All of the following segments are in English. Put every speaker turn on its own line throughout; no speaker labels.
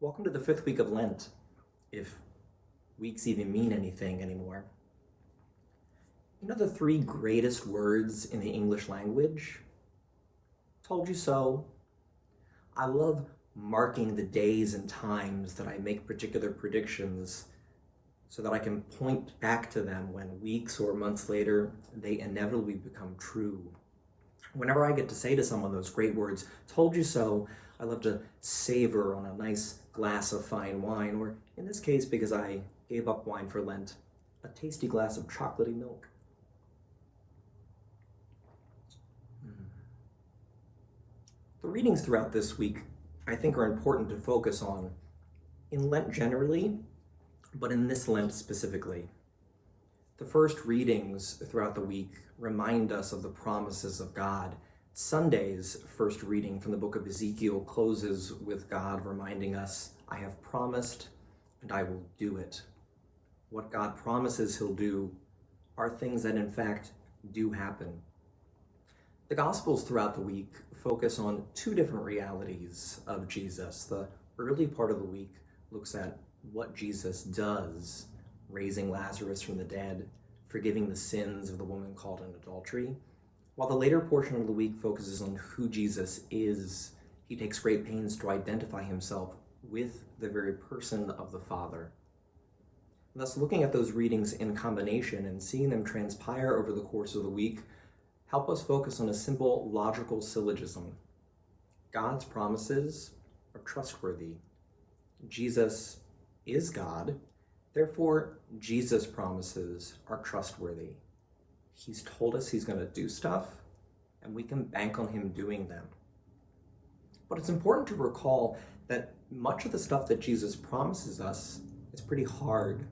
Welcome to the fifth week of Lent, if weeks even mean anything anymore. You know the three greatest words in the English language? Told you so. I love marking the days and times that I make particular predictions so that I can point back to them when weeks or months later they inevitably become true. Whenever I get to say to someone those great words, told you so, I love to savor on a nice glass of fine wine, or in this case, because I gave up wine for Lent, a tasty glass of chocolatey milk. The readings throughout this week, I think, are important to focus on in Lent generally, but in this Lent specifically. The first readings throughout the week remind us of the promises of God. Sunday's first reading from the book of Ezekiel closes with God reminding us, I have promised and I will do it. What God promises he'll do are things that in fact do happen. The Gospels throughout the week focus on two different realities of Jesus. The early part of the week looks at what Jesus does, raising Lazarus from the dead, forgiving the sins of the woman caught in adultery, while the later portion of the week focuses on who Jesus is. He takes great pains to identify himself with the very person of the Father. Thus, looking at those readings in combination and seeing them transpire over the course of the week help us focus on a simple logical syllogism. God's promises are trustworthy. Jesus is God. Therefore, Jesus' promises are trustworthy. He's told us he's going to do stuff, and we can bank on him doing them. But it's important to recall that much of the stuff that Jesus promises us is pretty hard.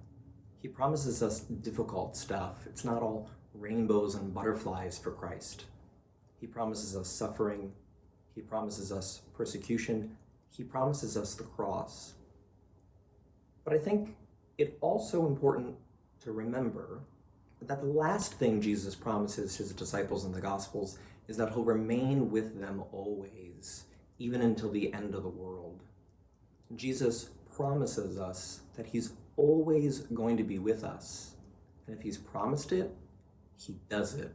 He promises us difficult stuff. It's not all rainbows and butterflies for Christ. He promises us suffering. He promises us persecution. He promises us the cross. But I think it's also important to remember that the last thing Jesus promises his disciples in the Gospels is that he'll remain with them always, even until the end of the world. Jesus promises us that he's always going to be with us, and if he's promised it, he does it.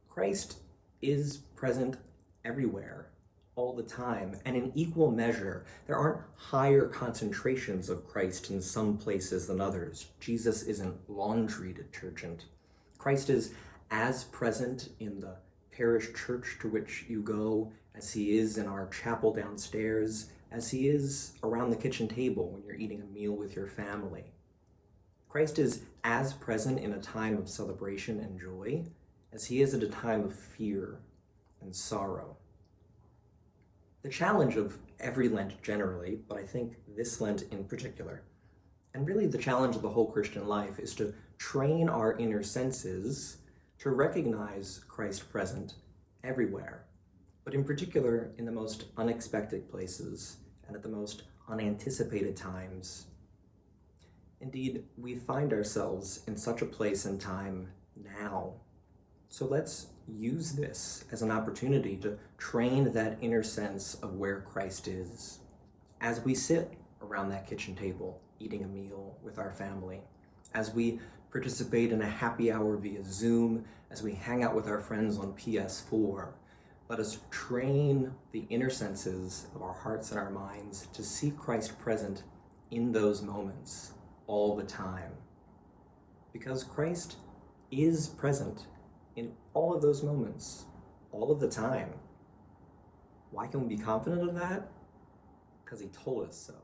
Christ is present everywhere, all the time, and in equal measure. There aren't higher concentrations of Christ in some places than others. Jesus isn't laundry detergent. Christ is as present in the parish church to which you go as he is in our chapel downstairs, as he is around the kitchen table when you're eating a meal with your family. Christ is as present in a time of celebration and joy as he is at a time of fear and sorrow. The challenge of every Lent generally, but I think this Lent in particular, and really the challenge of the whole Christian life, is to train our inner senses to recognize Christ present everywhere, but in particular in the most unexpected places and at the most unanticipated times. Indeed, we find ourselves in such a place and time now. So let's use this as an opportunity to train that inner sense of where Christ is as we sit around that kitchen table eating a meal with our family, as we participate in a happy hour via Zoom, as we hang out with our friends on PS4. Let us train the inner senses of our hearts and our minds to see Christ present in those moments all the time. Because Christ is present in all of those moments, all of the time. Why can we be confident of that? Because he told us so.